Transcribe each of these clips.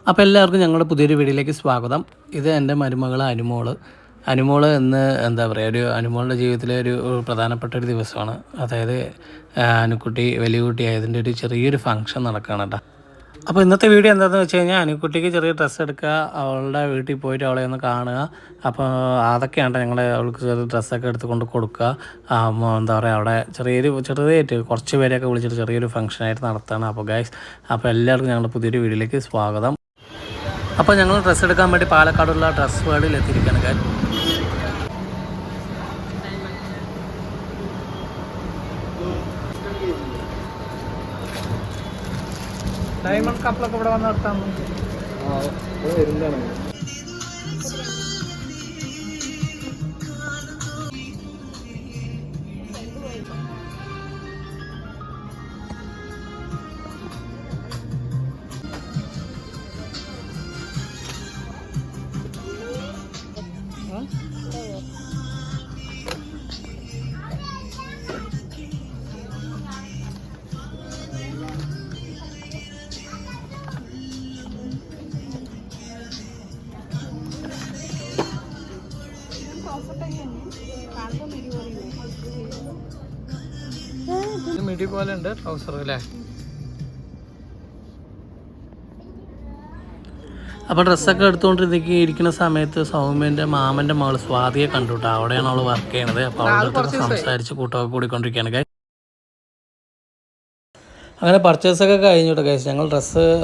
അപ്പോൾ എല്ലാവർക്കും ഞങ്ങളുടെ പുതിയൊരു വീഡിയോയിലേക്ക് സ്വാഗതം. ഇത് എൻ്റെ മരുമകൾ അനുമോൾ എന്ന് എന്താ പറയുക, ഒരു അനുമോളുടെ ജീവിതത്തിലെ ഒരു പ്രധാനപ്പെട്ട ഒരു ദിവസമാണ്. അതായത് അനുക്കുട്ടി വലിയ കുട്ടി ആയതിൻ്റെ ഒരു ചെറിയൊരു ഫംഗ്ഷൻ നടക്കുകയാണ് കേട്ടോ. അപ്പോൾ ഇന്നത്തെ വീഡിയോ എന്താണെന്ന് വെച്ച് കഴിഞ്ഞാൽ അനുക്കുട്ടിക്ക് ചെറിയ ഡ്രസ്സ് എടുക്കുക, അവളുടെ വീട്ടിൽ പോയിട്ട് അവളെ ഒന്ന് കാണുക. അപ്പോൾ അതൊക്കെയാണ് ഞങ്ങൾ അവൾക്ക് ചെറിയ ഡ്രസ്സൊക്കെ എടുത്ത് കൊണ്ട് കൊടുക്കുക. എന്താ പറയുക, അവിടെ ചെറിയതായിട്ട് കുറച്ച് പേരെയൊക്കെ വിളിച്ചിട്ട് ചെറിയൊരു ഫംഗ്ഷനായിട്ട് നടത്തുകയാണ്. അപ്പോൾ ഗൈസ്, അപ്പോൾ എല്ലാവർക്കും ഞങ്ങളുടെ പുതിയൊരു വീഡിയോയിലേക്ക് സ്വാഗതം. അപ്പോൾ ഞങ്ങൾ ഡ്രസ്സ് എടുക്കാൻ വേണ്ടി പാലക്കാടുള്ള ഡ്രസ് വേൾഡിൽ എത്തിയിരിക്കുകയാണ് കാര്യം. ഡയമണ്ട് കപ്പിലൊക്കെ ഇവിടെ വന്ന് നിർത്താൻ വരുന്നതാണ്. മിടി പോലെ ഉണ്ട് ട്രൗസർ അല്ലേ. അപ്പോൾ ഡ്രസ്സൊക്കെ എടുത്തുകൊണ്ടിരിക്കുന്ന സമയത്ത് സൗമ്യൻ്റെ മാമൻ്റെ മകൾ സ്വാതിയെ കണ്ടുട്ടോ. അവിടെയാണ് അവൾ വർക്ക് ചെയ്യണത്. അപ്പോൾ അവളുടെ സംസാരിച്ച് കൂട്ടമൊക്കെ കൂടിക്കൊണ്ടിരിക്കുകയാണ്. അങ്ങനെ പർച്ചേസൊക്കെ കഴിഞ്ഞിട്ട് ഗൈസ് ഞങ്ങൾ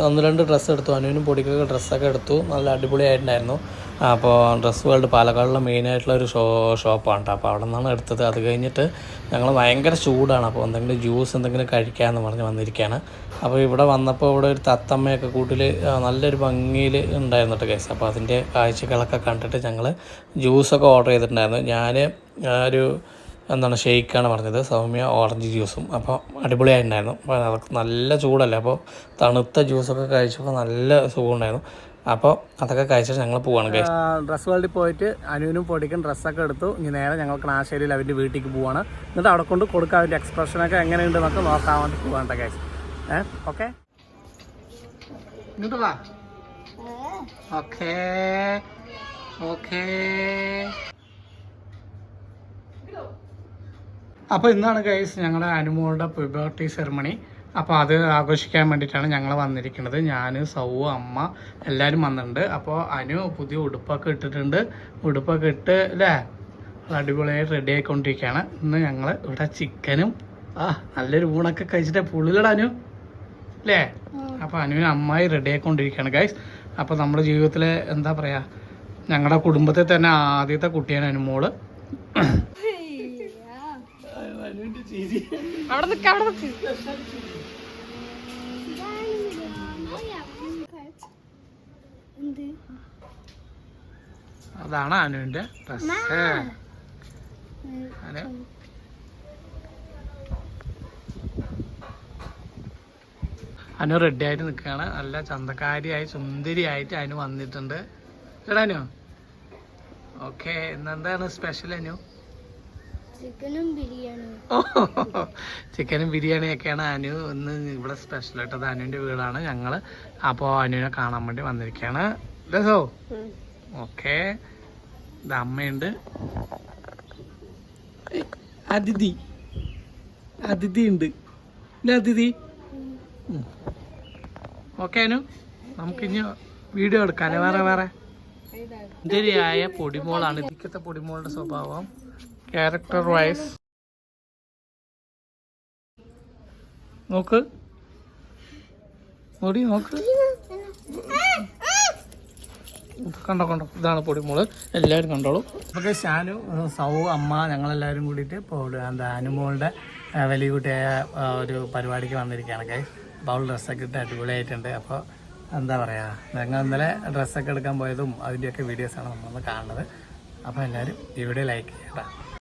ഒന്ന് രണ്ട് ഡ്രസ്സ് എടുത്തു. അനുവിനും പൊടിക്കൊക്കെ ഡ്രസ്സൊക്കെ എടുത്തു. നല്ല അടിപൊളിയായിട്ടുണ്ടായിരുന്നു. അപ്പോൾ ഡ്രസ് വേൾഡ് പാലക്കാടുള്ള മെയിനായിട്ടുള്ള ഒരു ഷോപ്പാണ് കേട്ടോ. അപ്പോൾ അവിടെ നിന്നാണ് എടുത്തത്. അത് കഴിഞ്ഞിട്ട് ഞങ്ങൾ ഭയങ്കര ചൂടാണ്. അപ്പോൾ എന്തെങ്കിലും ജ്യൂസ് എന്തെങ്കിലും കഴിക്കാമെന്ന് പറഞ്ഞ് വന്നിരിക്കുകയാണ്. അപ്പോൾ ഇവിടെ വന്നപ്പോൾ ഇവിടെ ഒരു തത്തമ്മയൊക്കെ കൂട്ടിൽ നല്ലൊരു ഭംഗിയിൽ ഉണ്ടായിരുന്നു കേട്ടോ ഗൈസ്. അപ്പോൾ അതിൻ്റെ കാഴ്ചകളൊക്കെ കണ്ടിട്ട് ഞങ്ങൾ ജ്യൂസൊക്കെ ഓർഡർ ചെയ്തിട്ടുണ്ടായിരുന്നു. ഞാൻ ഷെയ്ക്കാണ് പറഞ്ഞത്, സൗമ്യ ഓറഞ്ച് ജ്യൂസും. അപ്പോൾ അടിപൊളിയായിട്ടുണ്ടായിരുന്നു. അപ്പോൾ അതൊക്കെ നല്ല ചൂടല്ലേ, അപ്പോൾ തണുത്ത ജ്യൂസൊക്കെ കഴിച്ചപ്പോൾ നല്ല സുഖമുണ്ടായിരുന്നു. അപ്പോൾ അതൊക്കെ കഴിച്ചിട്ട് ഞങ്ങൾ പോവാണ്. ഡ്രസ് വേൾഡിൽ പോയിട്ട് അനുവിനും പൊടിക്കും ഡ്രസ്സൊക്കെ എടുത്തു. ഇനി നേരെ ഞങ്ങൾ ക്ലാശ്ശേരിയിൽ അവൻ്റെ വീട്ടിലേക്ക് പോവാണ്. എന്നിട്ട് അവിടെ കൊണ്ട് കൊടുക്കാൻ അവൻ്റെ എക്സ്പ്രഷനൊക്കെ എങ്ങനെയുണ്ടെന്നൊക്കെ നോക്കാൻ വേണ്ടി പോകാണ്ട ഗൈസ്. ഓക്കെ, ഇങ്ങോട്ട് വാ. Okay okay. അപ്പോൾ ഇന്നാണ് ഗൈസ് ഞങ്ങളുടെ അനുമോളുടെ പുബേർട്ടി സെറിമണി. അപ്പോൾ അത് ആഘോഷിക്കാൻ വേണ്ടിയിട്ടാണ് ഞങ്ങൾ വന്നിരിക്കുന്നത്. ഞാൻ, സൗ, അമ്മ എല്ലാവരും വന്നിട്ടുണ്ട്. അപ്പോൾ അനു പുതിയ ഉടുപ്പൊക്കെ ഇട്ടിട്ടുണ്ട്. ഉടുപ്പൊക്കെ ഇട്ട് അല്ലേ അടിപൊളിയായിട്ട് റെഡി ആയിക്കൊണ്ടിരിക്കുകയാണ്. ഇന്ന് ഞങ്ങൾ ഇവിടെ ചിക്കനും നല്ലൊരു ഊണൊക്കെ കഴിച്ചിട്ട് പുള്ളിലട അനു അല്ലേ. അപ്പോൾ അനുവിന് അമ്മായി റെഡി ആയിക്കൊണ്ടിരിക്കുകയാണ് ഗൈസ്. അപ്പോൾ നമ്മുടെ ജീവിതത്തിൽ എന്താ പറയുക, ഞങ്ങളുടെ കുടുംബത്തിൽ തന്നെ ആദ്യത്തെ കുട്ടിയാണ് അനുമോള്. അതാണ് അനുവിന്റെ ഡ്രസ്. അനു റെഡി ആയിട്ട് നിൽക്കുകയാണ്. നല്ല ചന്തക്കാരിയായി സുന്ദരിയായിട്ട് അനു വന്നിട്ടുണ്ട്. എടാ അനു, ഓക്കെ. ഇന്നെന്താണ് സ്പെഷ്യൽ അനു? ചിക്കനും ബിരിയാണിയൊക്കെയാണ് അനു ഇന്ന് ഇവിടെ സ്പെഷ്യലായിട്ട്. അത് അനുവിൻ്റെ വീടാണ് ഞങ്ങൾ. അപ്പോൾ അനുവിനെ കാണാൻ വേണ്ടി വന്നിരിക്കുകയാണ്. രസോ? ഓക്കെ. ഇത് അമ്മയുണ്ട്, അതിഥി ഉണ്ട്. അതിഥി ഓക്കെ അനു, നമുക്കിനി വീഡിയോ എടുക്കാനേ. വേറെ സുന്ദരിയായ പൊടിമോളാണ്. ഇതിക്കത്തെ പൊടിമോളുടെ സ്വഭാവം ക്യാരക്ടർ വൈസ് നോക്ക്. കണ്ടോ ഇതാണ് പൊടിമോള്. എല്ലാവരും കണ്ടോളൂ. ഓക്കെ, ഷാനു, സൗ, അമ്മ ഞങ്ങളെല്ലാവരും കൂടിയിട്ട് ഇപ്പോൾ അനുമോളുടെ വലിയ കുട്ടിയായ ഒരു പരിപാടിക്ക് വന്നിരിക്കുകയാണ് ഗൈസ്. അപ്പോൾ അവൾ ഡ്രസ്സൊക്കെ ഇട്ട് അടിപൊളിയായിട്ടുണ്ട്. അപ്പോൾ എന്താ പറയുക, ഞങ്ങൾ ഇന്നലെ ഡ്രസ്സൊക്കെ എടുക്കാൻ പോയതും അതിൻ്റെയൊക്കെ വീഡിയോസാണ് നമ്മളൊന്ന് കാണുന്നത്. അപ്പോൾ എല്ലാവരും ഈ വീഡിയോ ലൈക്ക് ചെയ്യണം.